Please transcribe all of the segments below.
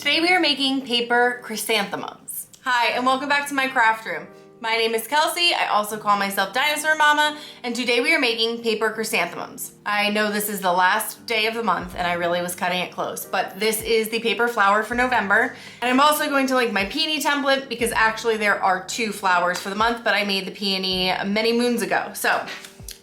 Today we are making paper chrysanthemums. Hi, and welcome back to my craft room. My name is Kelsey. I also call myself Dinosaur Mama, and today we are making paper chrysanthemums. I know this is the last day of the month and I really was cutting it close, but this is the paper flower for November. And I'm also going to link my peony template because actually there are 2 flowers for the month, but I made the peony many moons ago. So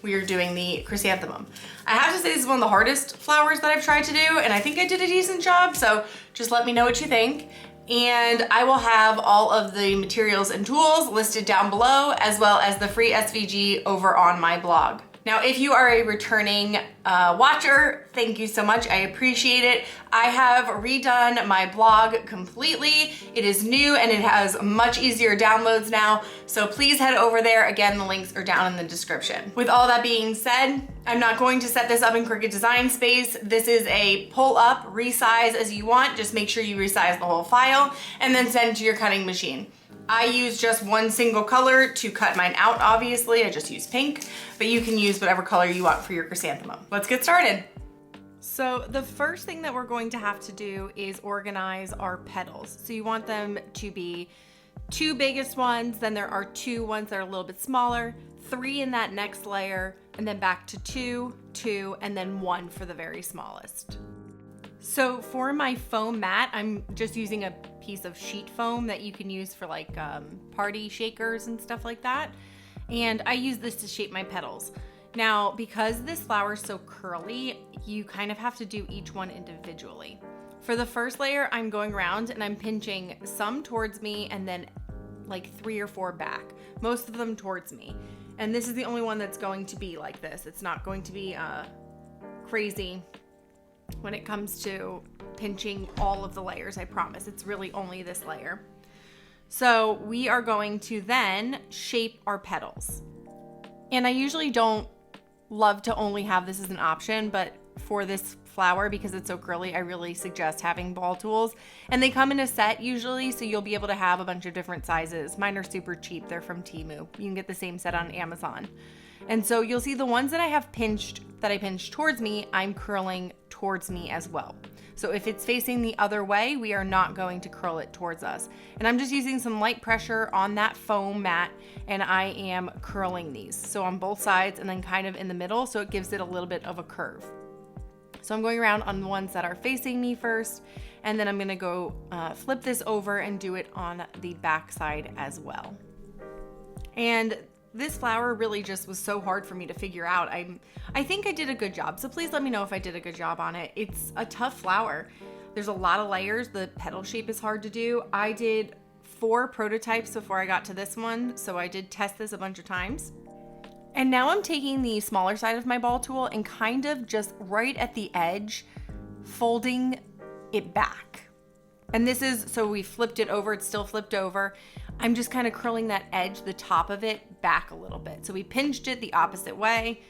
we are doing the chrysanthemum. I have to say this is one of the hardest flowers that I've tried to do, and I think I did a decent job, so just let me know what you think. And I will have all of the materials and tools listed down below, as well as the free SVG over on my blog. Now, if you are a returning watcher, thank you so much. I appreciate it. I have redone my blog completely. It is new and it has much easier downloads now. So please head over there. Again, the links are down in the description. With all that being said, I'm not going to set this up in Cricut Design Space. This is a pull up, resize as you want. Just make sure you resize the whole file and then send it to your cutting machine. I use just one single color to cut mine out, obviously. I just use pink, but you can use whatever color you want for your chrysanthemum. Let's get started. So the first thing that we're going to have to do is organize our petals. So you want them to be 2 biggest ones, then there are 2 ones that are a little bit smaller, 3 in that next layer, and then back to 2, 2, and then 1 for the very smallest. So for my foam mat, I'm just using a piece of sheet foam that you can use for like party shakers and stuff like that. And I use this to shape my petals. Now, because this flower is so curly, you kind of have to do each one individually. For the first layer, I'm going around and I'm pinching some towards me and then like 3 or 4 back, most of them towards me. And this is the only one that's going to be like this. It's not going to be crazy when it comes to pinching all of the layers, I promise. It's really only this layer. So we are going to then shape our petals. And I usually don't love to only have this as an option, but for this flower, because it's so curly, I really suggest having ball tools. And they come in a set usually, so you'll be able to have a bunch of different sizes. Mine are super cheap. They're from Temu. You can get the same set on Amazon. And so you'll see the ones that I have pinched, that I pinched towards me, I'm curling towards me as well. So if it's facing the other way, we are not going to curl it towards us. And I'm just using some light pressure on that foam mat and I am curling these. So on both sides and then kind of in the middle, so it gives it a little bit of a curve. So I'm going around on the ones that are facing me first, and then I'm gonna go flip this over and do it on the back side as well. And this flower really just was so hard for me to figure out. I think I did a good job, so please let me know if I did a good job on it. It's a tough flower. There's a lot of layers. The petal shape is hard to do. I did 4 prototypes before I got to this one, so I did test this a bunch of times. And now I'm taking the smaller side of my ball tool and kind of just right at the edge, folding it back. And this is, so we flipped it over, it's still flipped over. I'm just kind of curling that edge, the top of it, back a little bit. So we pinched it the opposite way,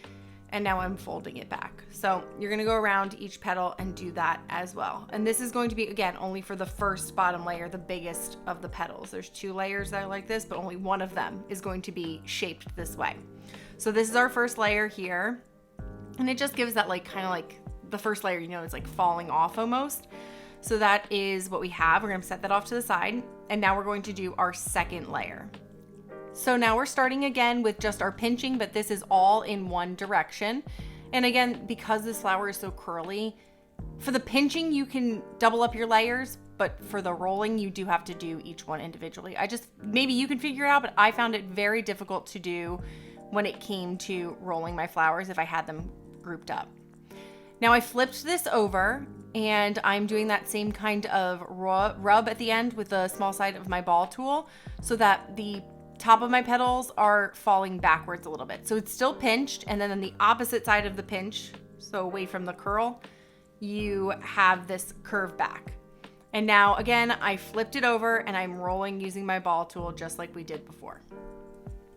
and now I'm folding it back. So you're gonna go around each petal and do that as well. And this is going to be, again, only for the first bottom layer, the biggest of the petals. There's 2 layers that are like this, but only one of them is going to be shaped this way. So this is our first layer here. And it just gives that like, kind of like the first layer, you know, it's like falling off almost. So that is what we have. We're gonna set that off to the side. And now we're going to do our second layer. So now we're starting again with just our pinching, but this is all in one direction. And again, because this flower is so curly, for the pinching, you can double up your layers, but for the rolling, you do have to do each one individually. Maybe you can figure it out, but I found it very difficult to do when it came to rolling my flowers if I had them grouped up. Now I flipped this over and I'm doing that same kind of rub at the end with the small side of my ball tool so that the top of my petals are falling backwards a little bit. So it's still pinched, and then on the opposite side of the pinch, so away from the curl, you have this curve back. And now again, I flipped it over and I'm rolling using my ball tool just like we did before.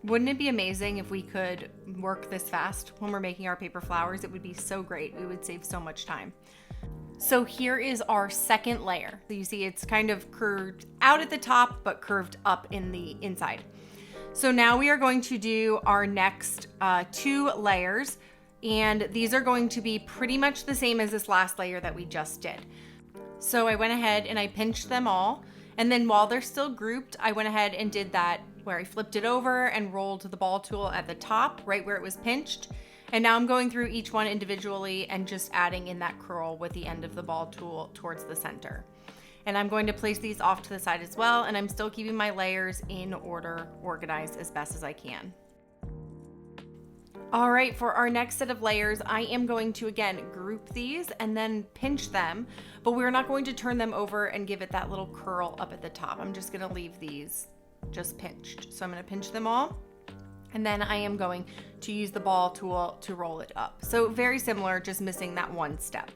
Wouldn't it be amazing if we could work this fast when we're making our paper flowers? It would be so great. We would save so much time. So here is our second layer. So you see it's kind of curved out at the top, but curved up in the inside. So now we are going to do our next 2 layers, and these are going to be pretty much the same as this last layer that we just did. So I went ahead and I pinched them all. And then while they're still grouped, I went ahead and did that where I flipped it over and rolled the ball tool at the top, right where it was pinched. And now I'm going through each one individually and just adding in that curl with the end of the ball tool towards the center. And I'm going to place these off to the side as well. And I'm still keeping my layers in order, organized as best as I can. All right, for our next set of layers, I am going to, again, group these and then pinch them, but we're not going to turn them over and give it that little curl up at the top. I'm just gonna leave these just pinched. So I'm gonna pinch them all, and then I am going to use the ball tool to roll it up. So very similar, just missing that one step.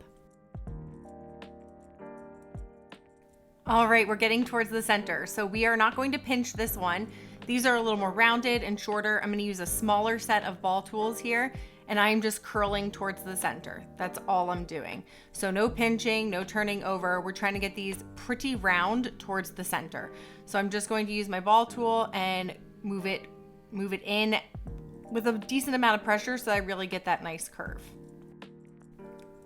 All right, we're getting towards the center. So we are not going to pinch this one. These are a little more rounded and shorter. I'm gonna use a smaller set of ball tools here, and I'm just curling towards the center. That's all I'm doing. So no pinching, no turning over. We're trying to get these pretty round towards the center. So I'm just going to use my ball tool and move it in with a decent amount of pressure so I really get that nice curve.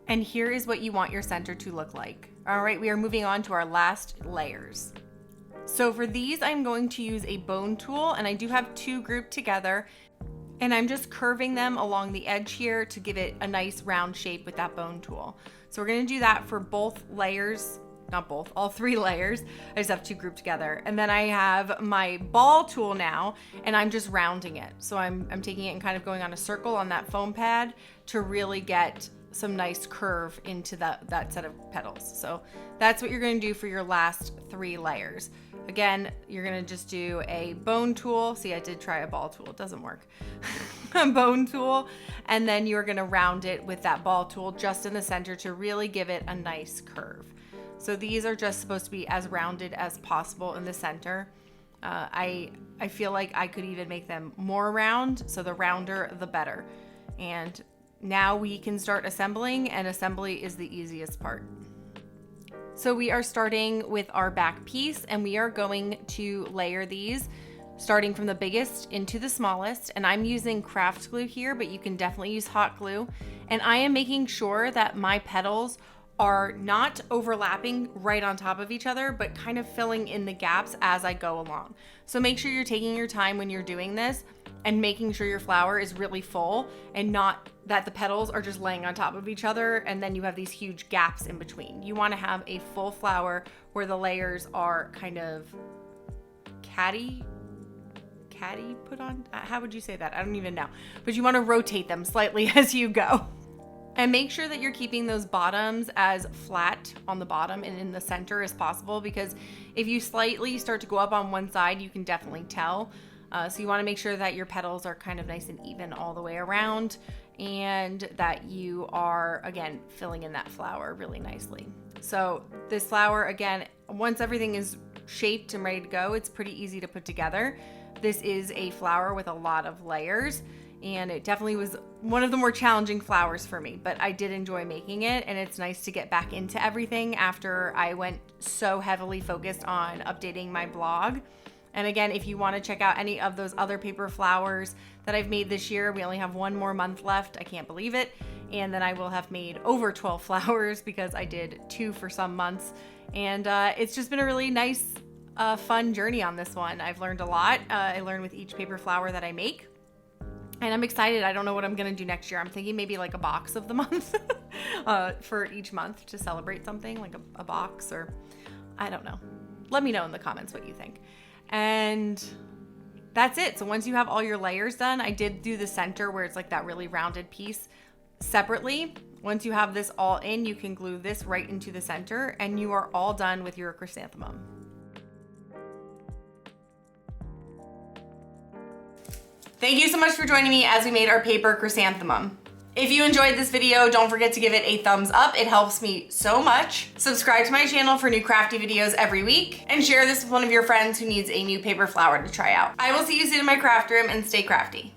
And here is what you want your center to look like. All right, we are moving on to our last layers. So for these, I'm going to use a bone tool, and I do have two grouped together, and I'm just curving them along the edge here to give it a nice round shape with that bone tool. So we're gonna do that for both layers, not both, all three layers. I just have two grouped together. And then I have my ball tool now, and I'm just rounding it. So I'm taking it and kind of going on a circle on that foam pad to really get some nice curve into that set of petals. So that's what you're going to do for your last three layers. Again, you're going to just do a bone tool. See, I did try a ball tool. It doesn't work. A bone tool. And then you're going to round it with that ball tool just in the center to really give it a nice curve. So these are just supposed to be as rounded as possible in the center. I feel like I could even make them more round. So the rounder, the better. And now we can start assembling, and assembly is the easiest part. So we are starting with our back piece, and we are going to layer these starting from the biggest into the smallest. And I'm using craft glue here, but you can definitely use hot glue. And I am making sure that my petals are not overlapping right on top of each other, but kind of filling in the gaps as I go along. So make sure you're taking your time when you're doing this and making sure your flower is really full and not that the petals are just laying on top of each other and then you have these huge gaps in between. You want to have a full flower where the layers are kind of catty put on. How would you say that? I don't even know. But you want to rotate them slightly as you go. And make sure that you're keeping those bottoms as flat on the bottom and in the center as possible, because if you slightly start to go up on one side, you can definitely tell. So you want to make sure that your petals are kind of nice and even all the way around, and that you are, again, filling in that flower really nicely. So this flower, again, once everything is shaped and ready to go, it's pretty easy to put together. This is a flower with a lot of layers, and it definitely was one of the more challenging flowers for me, but I did enjoy making it, and it's nice to get back into everything after I went so heavily focused on updating my blog. And again, if you want to check out any of those other paper flowers that I've made this year, we only have one more month left. I can't believe it. And then I will have made over 12 flowers because I did 2 for some months. And it's just been a really nice, fun journey on this one. I've learned a lot. I learn with each paper flower that I make. And I'm excited. I don't know what I'm going to do next year. I'm thinking maybe like a box of the month for each month to celebrate something, like a box, or I don't know. Let me know in the comments what you think. And that's it. So once you have all your layers done, I did do the center where it's like that really rounded piece separately. Once you have this all in, you can glue this right into the center, and you are all done with your chrysanthemum. Thank you so much for joining me as we made our paper chrysanthemum. If you enjoyed this video, don't forget to give it a thumbs up. It helps me so much. Subscribe to my channel for new crafty videos every week, and share this with one of your friends who needs a new paper flower to try out. I will see you soon in my craft room, and stay crafty.